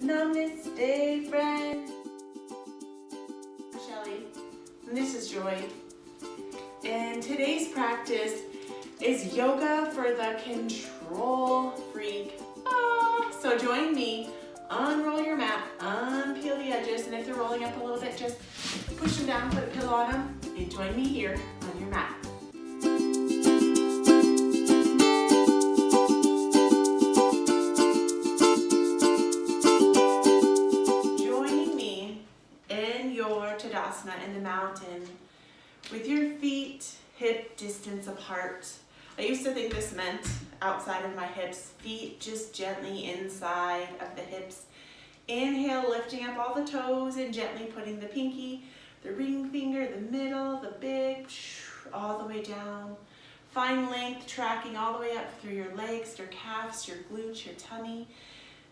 Namaste, friend. Shelly, and this is Joy. And today's practice is yoga for the control freak. So join me, unroll your mat, unpeel the edges, and if they're rolling up a little bit, just push them down, put a pillow on them, and join me here on your mat. Joining me in your Tadasana in the mountain with your feet hip distance apart. I used to think this meant outside of my hips, feet just gently inside of the hips. Inhale, lifting up all the toes and gently putting the pinky, the ring finger, the middle, the big, all the way down. Find length, tracking all the way up through your legs, your calves, your glutes, your tummy.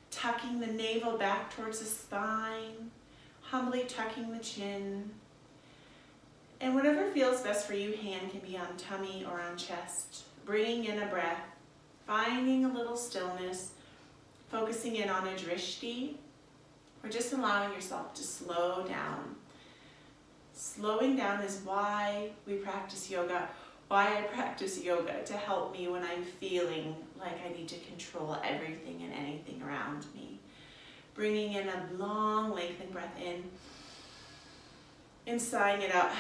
Tucking the navel back towards the spine. Humbly tucking the chin. And whatever feels best for you, hand can be on tummy or on chest. Bringing in a breath, finding a little stillness, focusing in on a drishti, or just allowing yourself to slow down. Slowing down is why we practice yoga, why I practice yoga, to help me when I'm feeling like I need to control everything and anything around me. Bringing in a long lengthened breath in, and sighing it out.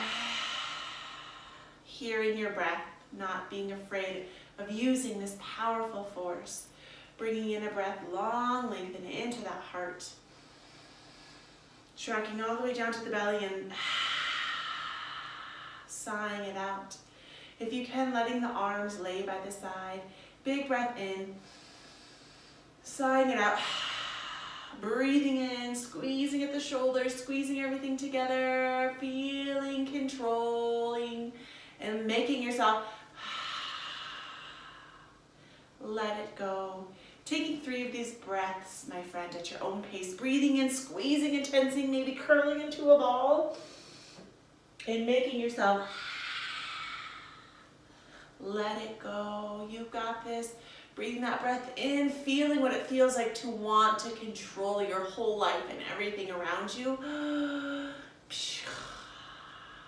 Hearing your breath, not being afraid of using this powerful force. Bringing in a breath, long lengthen into that heart. Tracking all the way down to the belly and sighing it out. If you can, letting the arms lay by the side. Big breath in, sighing it out. Breathing in, squeezing at the shoulders, squeezing everything together, feeling, controlling, and making yourself let it go. Taking 3 of these breaths, my friend, at your own pace. Breathing in, squeezing and tensing, maybe curling into a ball, and making yourself let it go. You got this. Breathing that breath in, feeling what it feels like to want to control your whole life and everything around you.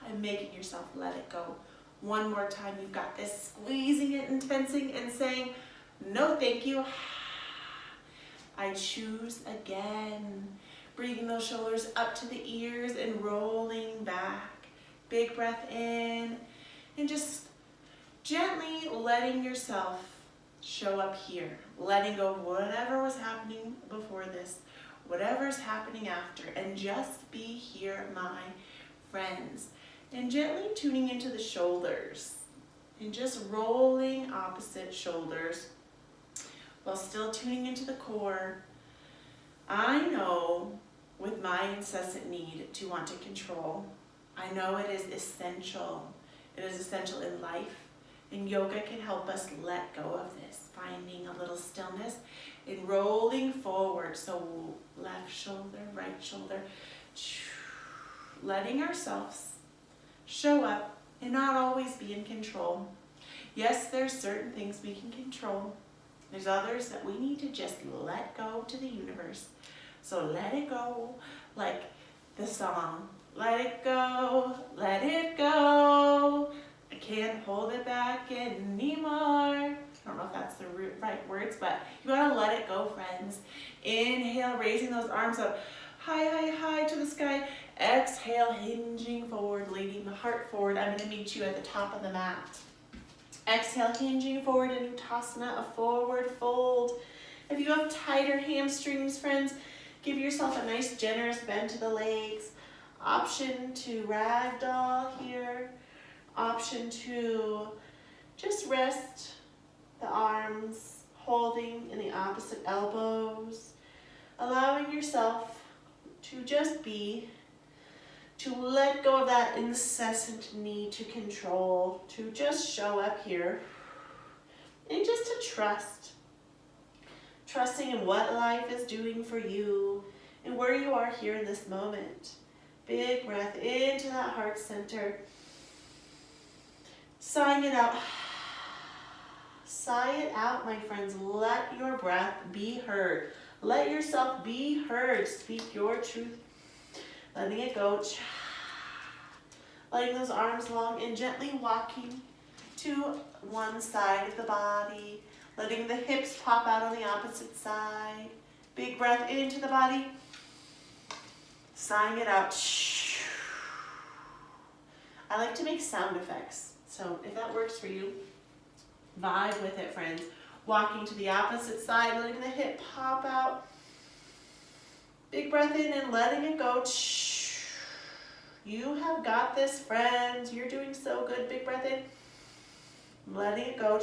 And making yourself let it go. One more time, you've got this. Squeezing it and tensing and saying, no thank you. I choose again. Breathing those shoulders up to the ears and rolling back. Big breath in and just gently letting yourself show up here, letting go of whatever was happening before this, whatever's happening after, and just be here, my friends. And gently tuning into the shoulders, and just rolling opposite shoulders, while still tuning into the core. I know with my incessant need to want to control, I know it is essential. It is essential in life. And yoga can help us let go of this, finding a little stillness and rolling forward. So left shoulder, right shoulder, letting ourselves show up and not always be in control. Yes, there's certain things we can control. There's others that we need to just let go to the universe. So let it go, like the song, let it go, let it go. I can't hold it back anymore. I don't know if that's the right words, but you gotta let it go, friends. Inhale, raising those arms up high, high, high to the sky. Exhale, hinging forward, leading the heart forward. I'm gonna meet you at the top of the mat. Exhale, hinging forward in Uttasana, a forward fold. If you have tighter hamstrings, friends, give yourself a nice generous bend to the legs. Option to ragdoll here. Option to just rest the arms, holding in the opposite elbows, allowing yourself to just be, to let go of that incessant need to control, to just show up here, and just to trust. Trusting in what life is doing for you and where you are here in this moment. Big breath into that heart center. Sighing it out. Sigh it out, my friends. Let your breath be heard. Let yourself be heard. Speak your truth. Letting it go. Letting those arms long and gently walking to one side of the body. Letting the hips pop out on the opposite side. Big breath into the body. Sighing it out. I like to make sound effects. So if that works for you, vibe with it, friends. Walking to the opposite side, letting the hip pop out. Big breath in and letting it go. You have got this, friends. You're doing so good. Big breath in. Letting it go.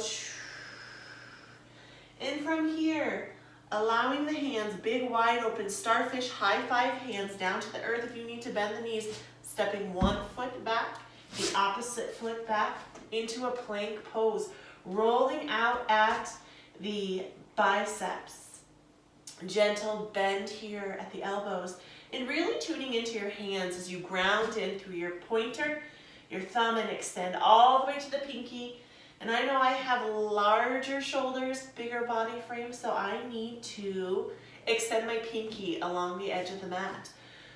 And from here, allowing the hands big, wide open, starfish, high five hands down to the earth. If you need to bend the knees, stepping one foot back, the opposite foot back into a plank pose. Rolling out at the biceps. Gentle bend here at the elbows. And really tuning into your hands as you ground in through your pointer, your thumb, and extend all the way to the pinky. And I know I have larger shoulders, bigger body frame, so I need to extend my pinky along the edge of the mat.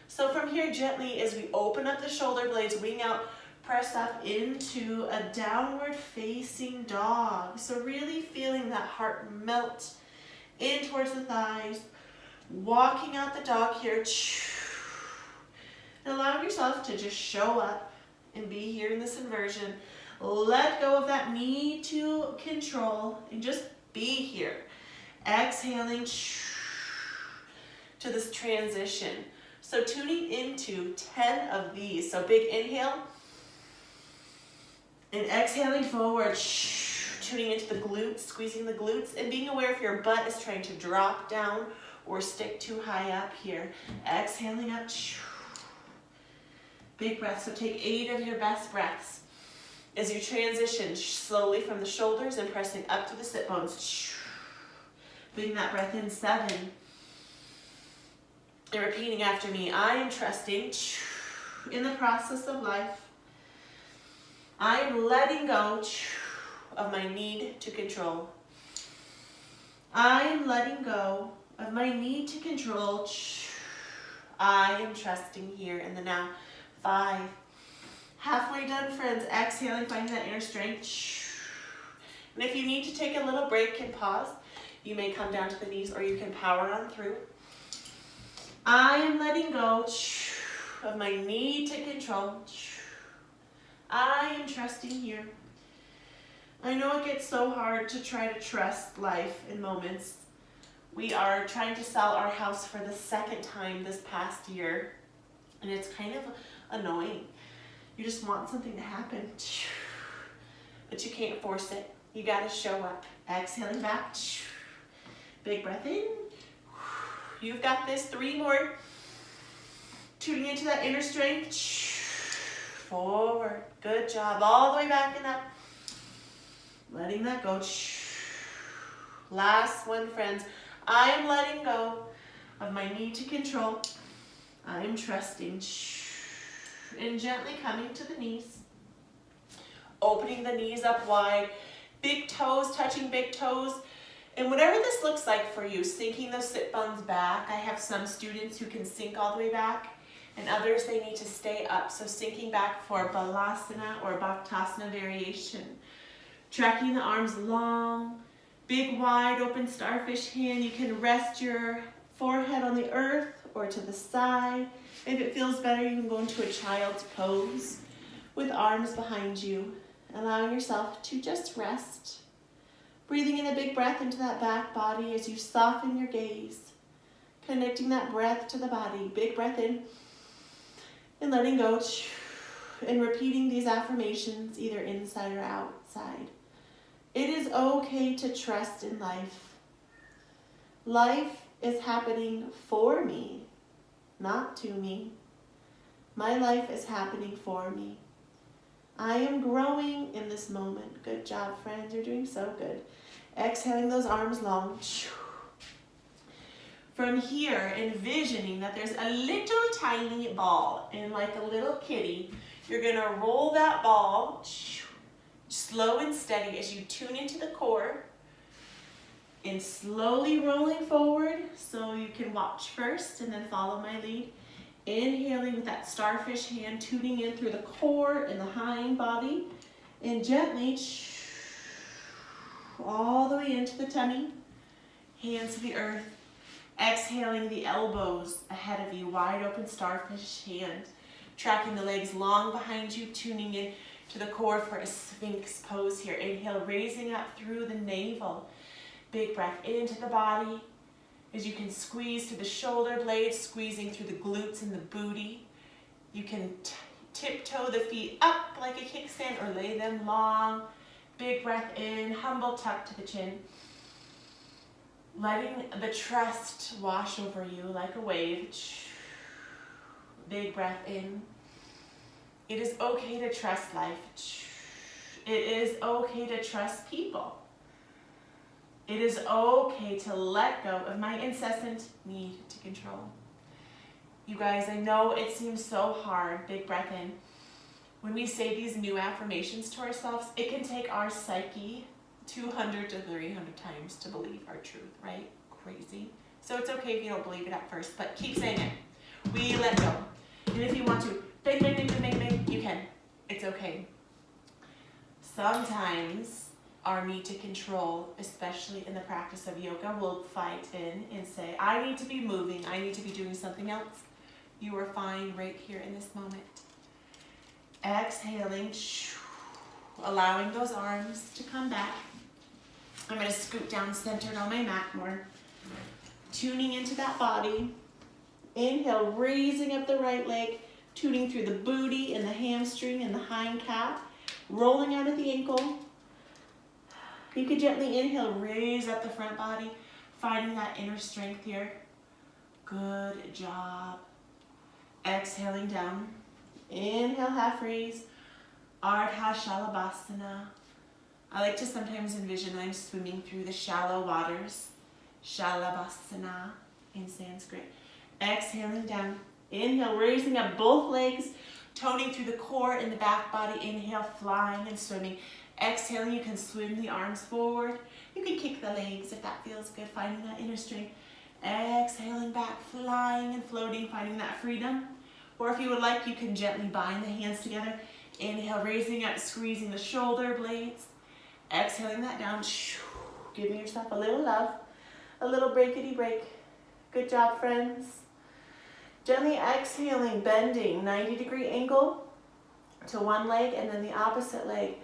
So from here, gently, as we open up the shoulder blades, wing out, press up into a downward facing dog. So really feeling that heart melt in towards the thighs. Walking out the dog here. And allowing yourself to just show up and be here in this inversion. Let go of that need to control and just be here. Exhaling to this transition. So tuning into 10 of these. So big inhale. And exhaling forward. Tuning into the glutes, squeezing the glutes, and being aware if your butt is trying to drop down or stick too high up here. Exhaling up. Big breath. So take 8 of your best breaths. As you transition slowly from the shoulders and pressing up to the sit bones. Bring that breath in, 7. And repeating after me, I am trusting in the process of life. I am letting go of my need to control. I am letting go of my need to control. I am trusting here in the now. 5. Halfway done, friends. Exhaling, finding that inner strength. And if you need to take a little break and pause, you may come down to the knees or you can power on through. I am letting go of my need to control. I am trusting here. I know it gets so hard to try to trust life in moments. We are trying to sell our house for the 2nd time this past year, and it's kind of annoying. You just want something to happen, but you can't force it. You gotta show up. Exhaling back. Big breath in. You've got this. 3 more. Tuning into that inner strength. Forward. Good job. All the way back and up. Letting that go. Last one, friends. I am letting go of my need to control. I am trusting. And gently coming to the knees. Opening the knees up wide. Big toes touching big toes. And whatever this looks like for you, sinking those sit bones back. I have some students who can sink all the way back, and others they need to stay up. So sinking back for Balasana or Bhaktasana variation. Tracking the arms long, big wide open starfish hand. You can rest your forehead on the earth or to the side. If it feels better, you can go into a child's pose with arms behind you, allowing yourself to just rest. Breathing in a big breath into that back body as you soften your gaze. Connecting that breath to the body. Big breath in and letting go. And repeating these affirmations either inside or outside. It is okay to trust in life. Life is happening for me, not to me. My life is happening for me. I am growing in this moment. Good job, friends. You're doing so good. Exhaling those arms long. From here, envisioning that there's a little tiny ball, and like a little kitty, you're going to roll that ball slow and steady as you tune into the core. And slowly rolling forward, so you can watch first and then follow my lead. Inhaling with that starfish hand, tuning in through the core and the hind body. And gently, all the way into the tummy. Hands to the earth. Exhaling the elbows ahead of you, wide open starfish hand. Tracking the legs long behind you, tuning in to the core for a sphinx pose here. Inhale, raising up through the navel. Big breath into the body as you can squeeze through the shoulder blades, squeezing through the glutes and the booty. You can tiptoe the feet up like a kickstand or lay them long. Big breath in, humble tuck to the chin. Letting the trust wash over you like a wave. Big breath in. It is okay to trust life. It is okay to trust people. It is okay to let go of my incessant need to control. You guys, I know it seems so hard. Big breath in. When we say these new affirmations to ourselves, it can take our psyche 200 to 300 times to believe our truth, right? Crazy. So it's okay if you don't believe it at first, but keep saying it. We let go. And if you want to, bang, bang, bang, bang, bang, you can. It's okay. Sometimes our need to control, especially in the practice of yoga, will fight in and say, I need to be moving, I need to be doing something else. You are fine right here in this moment. Exhaling, allowing those arms to come back. I'm going to scoot down centered on my mat more. Tuning into that body. Inhale, raising up the right leg, tuning through the booty and the hamstring and the hind calf, rolling out at the ankle. You can gently inhale, raise up the front body, finding that inner strength here. Good job. Exhaling down. Inhale, half raise. Ardha Shalabhasana. I like to sometimes envision I'm swimming through the shallow waters. Shalabhasana in Sanskrit. Exhaling down. Inhale, raising up both legs, toning through the core and the back body. Inhale, flying and swimming. Exhaling, you can swim the arms forward. You can kick the legs if that feels good, finding that inner strength. Exhaling back, flying and floating, finding that freedom. Or if you would like, you can gently bind the hands together. Inhale, raising up, squeezing the shoulder blades. Exhaling that down. Giving yourself a little love, a little breakity break. Good job, friends. Gently exhaling, bending, 90-degree angle to one leg and then the opposite leg.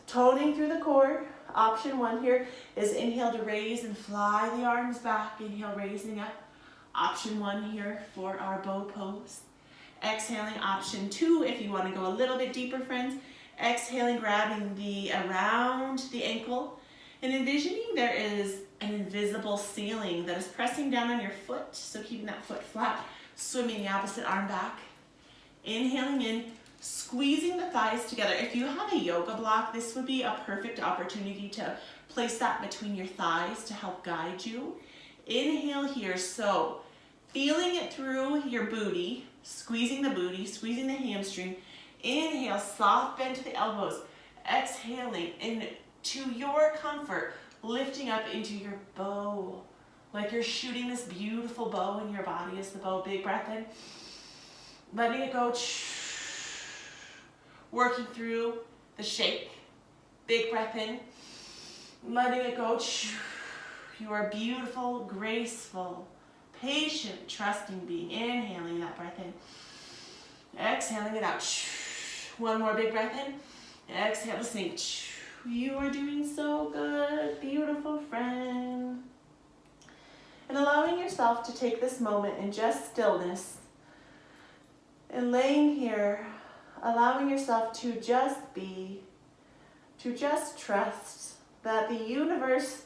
Toning through the core. Option one here is inhale to raise and fly the arms back. Inhale, raising up. Option one here for our bow pose. Exhaling, option two, if you want to go a little bit deeper, friends. Exhaling, grabbing around the ankle and envisioning there is an invisible ceiling that is pressing down on your foot. So keeping that foot flat, swimming the opposite arm back. Inhaling in, squeezing the thighs together. If you have a yoga block, this would be a perfect opportunity to place that between your thighs to help guide you. Inhale here, so feeling it through your booty, squeezing the booty, squeezing the hamstring. Inhale, soft bend to the elbows. Exhaling into your comfort, lifting up into your bow. Like you're shooting this beautiful bow in your body as the bow. Big breath in. Letting it go. Working through the shake. Big breath in. Letting it go. You are beautiful, graceful, patient, trusting being. Inhaling that breath in. Exhaling it out. One more big breath in. Exhale to sink. You are doing so good, beautiful friend. And allowing yourself to take this moment in just stillness and laying here, allowing yourself to just be, to just trust that the universe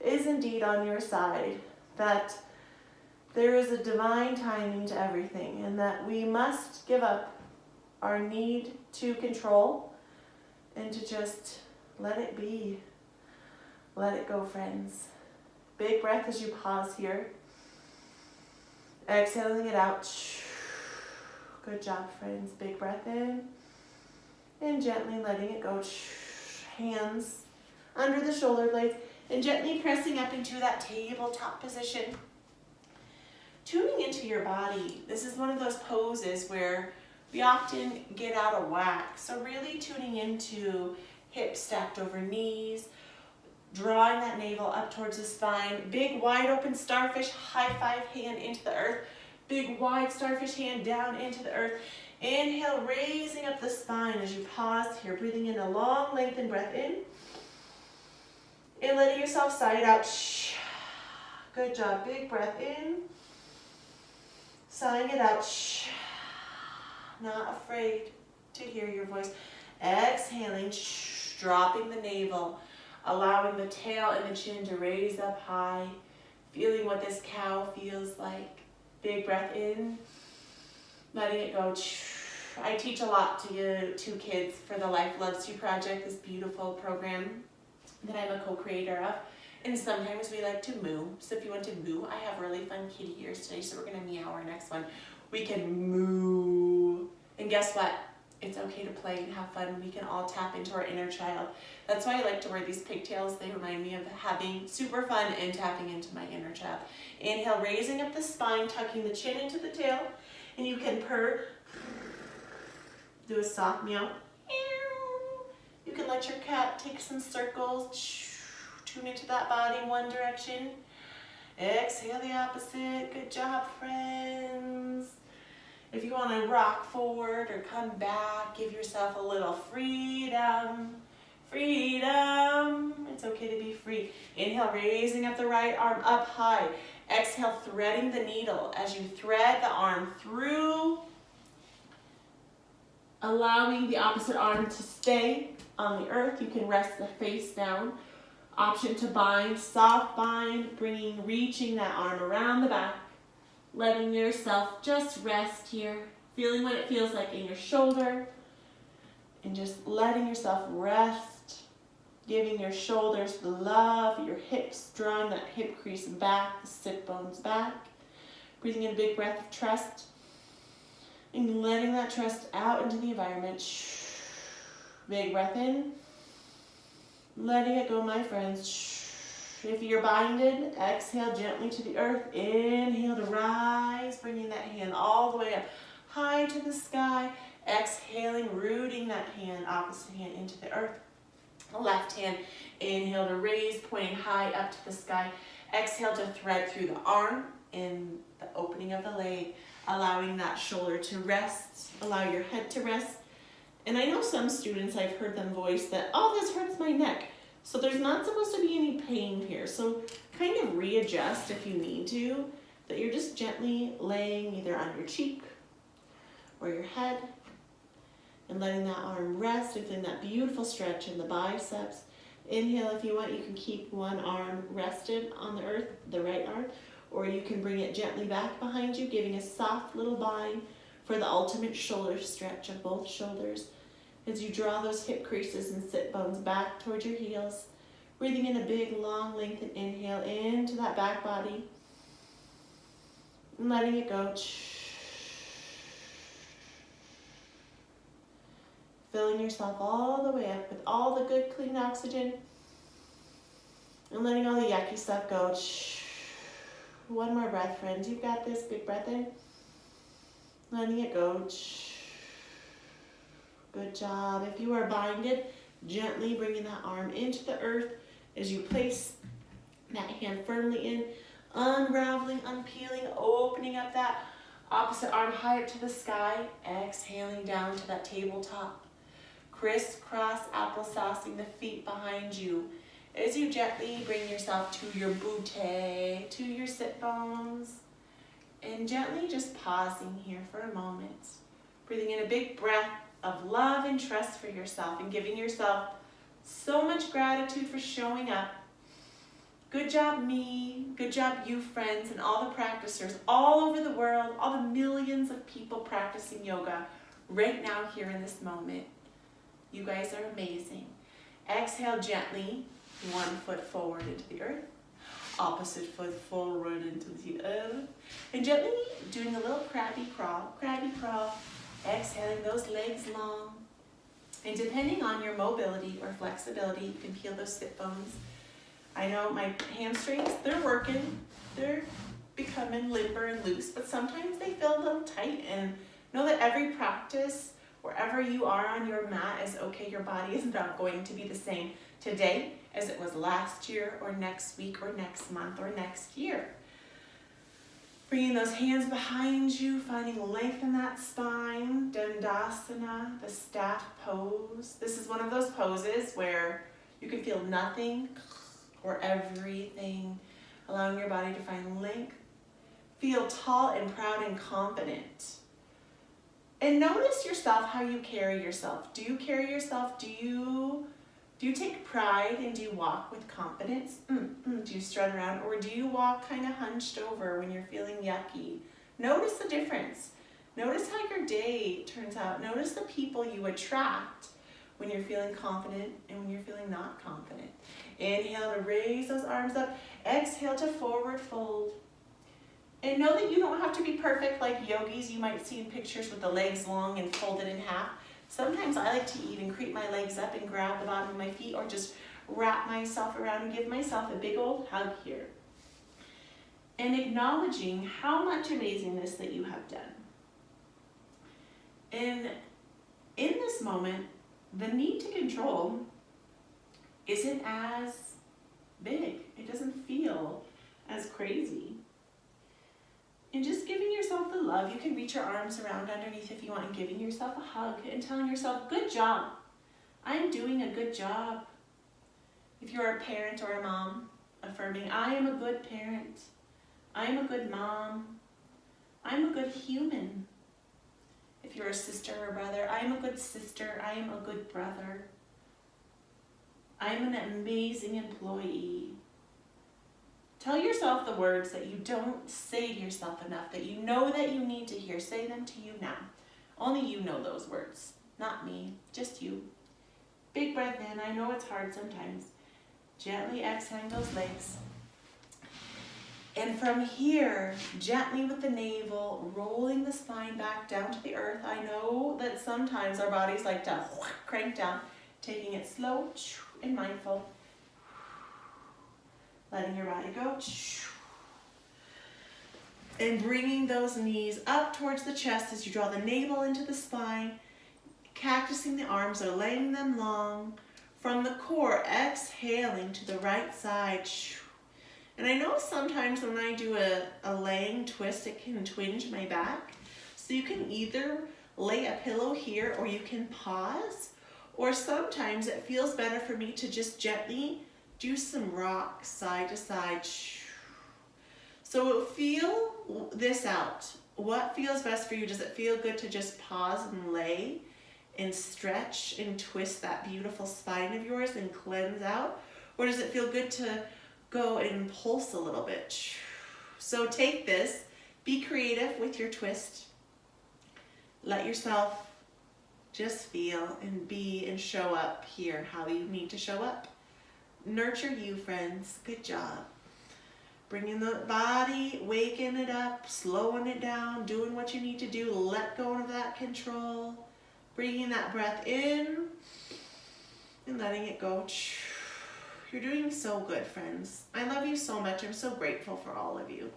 is indeed on your side, that there is a divine timing to everything, and that we must give up our need to control and to just let it be. Let it go, friends. Big breath as you pause here. Exhaling it out. Good job, friends. Big breath in. And gently letting it go. Hands under the shoulder blades. And gently pressing up into that tabletop position. Tuning into your body. This is one of those poses where we often get out of whack. So really tuning into hips stacked over knees, drawing that navel up towards the spine. Big wide open starfish, high five hand into the earth. Big wide starfish hand down into the earth. Inhale, raising up the spine as you pause here, breathing in a long lengthened breath in. And letting yourself sigh it out. Good job. Big breath in. Sighing it out. Not afraid to hear your voice. Exhaling, dropping the navel, allowing the tail and the chin to raise up high, feeling what this cow feels like. Big breath in, letting it go. I teach a lot to kids for the Life Loves You Project, this beautiful program that I'm a co-creator of. And sometimes we like to moo. So if you want to moo, I have really fun kitty ears today, so we're gonna meow our next one. We can moo. And guess what? It's okay to play and have fun. We can all tap into our inner child. That's why I like to wear these pigtails. They remind me of having super fun and tapping into my inner child. Inhale, raising up the spine, tucking the chin into the tail. And you can purr. Do a soft meow. You can let your cat take some circles. Tune into that body in one direction. Exhale the opposite. Good job, friends. If you want to rock forward or come back, give yourself a little freedom. Freedom. It's okay to be free. Inhale, raising up the right arm up high. Exhale, threading the needle. As you thread the arm through, allowing the opposite arm to stay on the earth. You can rest the face down. Option to bind, soft bind, reaching that arm around the back. Letting yourself just rest here, feeling what it feels like in your shoulder, and just letting yourself rest, giving your shoulders the love, your hips, drawing that hip crease back, the sit bones back. Breathing in a big breath of trust, and letting that trust out into the environment. Big breath in, letting it go, my friends. If you're binded, exhale gently to the earth. Inhale to rise, bringing that hand all the way up high to the sky. Exhaling, rooting that hand, opposite hand into the earth. Left hand, inhale to raise, pointing high up to the sky. Exhale to thread through the arm in the opening of the leg, allowing that shoulder to rest, allow your head to rest. And I know some students, I've heard them voice that, oh, this hurts my neck. So there's not supposed to be any pain here. So kind of readjust if you need to, that you're just gently laying either on your cheek or your head and letting that arm rest and feeling that beautiful stretch in the biceps. Inhale, if you want, you can keep one arm rested on the earth, the right arm, or you can bring it gently back behind you, giving a soft little bind for the ultimate shoulder stretch of both shoulders. As you draw those hip creases and sit bones back towards your heels, breathing in a big, long, lengthened inhale into that back body, and letting it go. Filling yourself all the way up with all the good, clean oxygen, and letting all the yucky stuff go. One more breath, friends. You've got this. Big breath in, letting it go. Good job. If you are binded, gently bringing that arm into the earth as you place that hand firmly in, unraveling, unpeeling, opening up that opposite arm high up to the sky, exhaling down to that tabletop. Crisscross applesaucing the feet behind you as you gently bring yourself to your butte, to your sit bones, and gently just pausing here for a moment. Breathing in a big breath of love and trust for yourself and giving yourself so much gratitude for showing up. Good job, me. Good job, you, friends, and all the practicers all over the world, all the millions of people practicing yoga right now here in this moment. You guys are amazing. Exhale gently, one foot forward into the earth, opposite foot forward into the earth, and gently doing a little crabby crawl, exhaling those legs long. And depending on your mobility or flexibility, you can peel those sit bones I know my hamstrings, they're working. They're becoming limber and loose, but sometimes they feel a little tight. And know that every practice, wherever you are on your mat, is okay. Your body is not going to be the same today as it was last year or next week or next month or next year. Bringing those hands behind you, finding length in that spine, Dandasana, the staff pose. This is one of those poses where you can feel nothing or everything, allowing your body to find length. Feel tall and proud and confident. And notice yourself, how you carry yourself. Do you carry yourself? Do you take pride and do you walk with confidence? Do you strut around, or do you walk kind of hunched over when you're feeling yucky? Notice the difference. Notice how your day turns out. Notice the people you attract when you're feeling confident and when you're feeling not confident. Inhale to raise those arms up. Exhale to forward fold. And know that you don't have to be perfect like yogis you might see in pictures with the legs long and folded in half. Sometimes I like to even creep my legs up and grab the bottom of my feet, or just wrap myself around and give myself a big old hug here. And acknowledging how much amazingness that you have done. And in this moment, the need to control isn't as big. It doesn't feel as crazy. And just giving yourself the love. You can reach your arms around underneath if you want, and giving yourself a hug and telling yourself, good job. I'm doing a good job. If you're a parent or a mom, affirming, I am a good parent. I am a good mom. I'm a good human. If you're a sister or brother, I am a good sister. I am a good brother. I am an amazing employee. Tell yourself the words that you don't say to yourself enough, that you know that you need to hear. Say them to you now. Only you know those words, not me, just you. Big breath in. I know it's hard sometimes. Gently exhaling those legs. And from here, gently with the navel, rolling the spine back down to the earth. I know that sometimes our bodies like to crank down, taking it slow and mindful. Letting your body go. And bringing those knees up towards the chest as you draw the navel into the spine. Cactusing the arms or laying them long. From the core, exhaling to the right side. And I know sometimes when I do a laying twist, it can twinge my back. So you can either lay a pillow here, or you can pause. Or sometimes it feels better for me to just gently do some rock side to side. So feel this out. What feels best for you? Does it feel good to just pause and lay and stretch and twist that beautiful spine of yours and cleanse out? Or does it feel good to go and pulse a little bit? So take this, be creative with your twist. Let yourself just feel and be and show up here how you need to show up. Nurture you, friends. Good job. Bringing the body, waking it up, slowing it down, doing what you need to do. Let go of that control. Bringing that breath in and letting it go. You're doing so good, friends. I love you so much. I'm so grateful for all of you.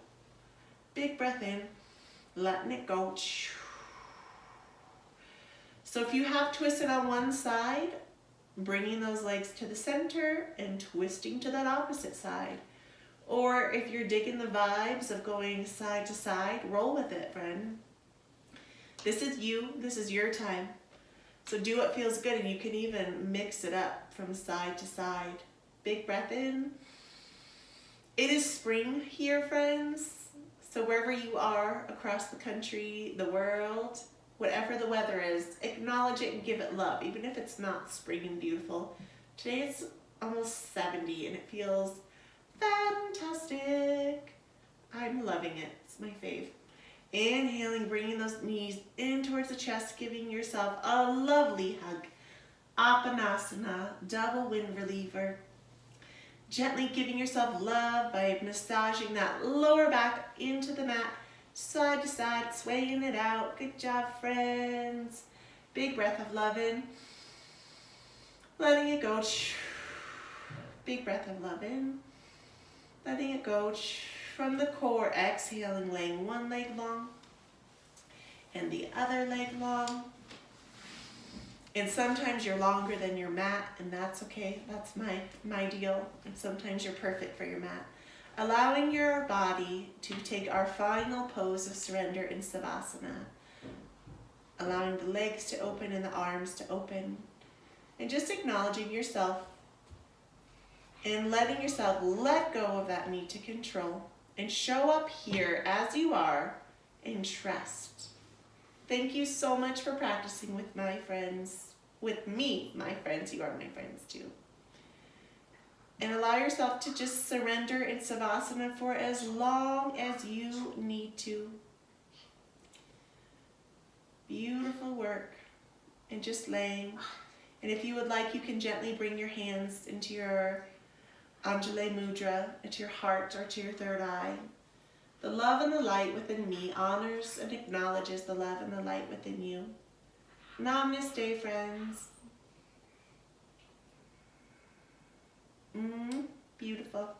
Big breath in, letting it go. So if you have twisted on one side, bringing those legs to the center and twisting to that opposite side. Or if you're digging the vibes of going side to side, roll with it, friend. This is you. This is your time. So do what feels good, and you can even mix it up from side to side. Big breath in. It is spring here, friends. So wherever you are across the country, the world, whatever the weather is, acknowledge it and give it love, even if it's not spring and beautiful. Today it's almost 70 and it feels fantastic. I'm loving it. It's my fave. Inhaling, bringing those knees in towards the chest, giving yourself a lovely hug. Apanasana, double wind reliever. Gently giving yourself love by massaging that lower back into the mat. Side to side, swaying it out. Good job, friends. Big breath of love in. Letting it go. Big breath of love in. letting it go from the core, exhaling, laying one leg long and the other leg long. And sometimes you're longer than your mat, and that's okay. That's my deal. And sometimes you're perfect for your mat. Allowing your body to take our final pose of surrender in Savasana. Allowing the legs to open and the arms to open. And just acknowledging yourself and letting yourself let go of that need to control and show up here as you are and trust. Thank you so much for practicing with my friends, with me, my friends. You are my friends too. And allow yourself to just surrender in Savasana for as long as you need to. Beautiful work. And just laying. And if you would like, you can gently bring your hands into your Anjali Mudra, into your heart or to your third eye. The love and the light within me honors and acknowledges the love and the light within you. Namaste, friends. Beautiful.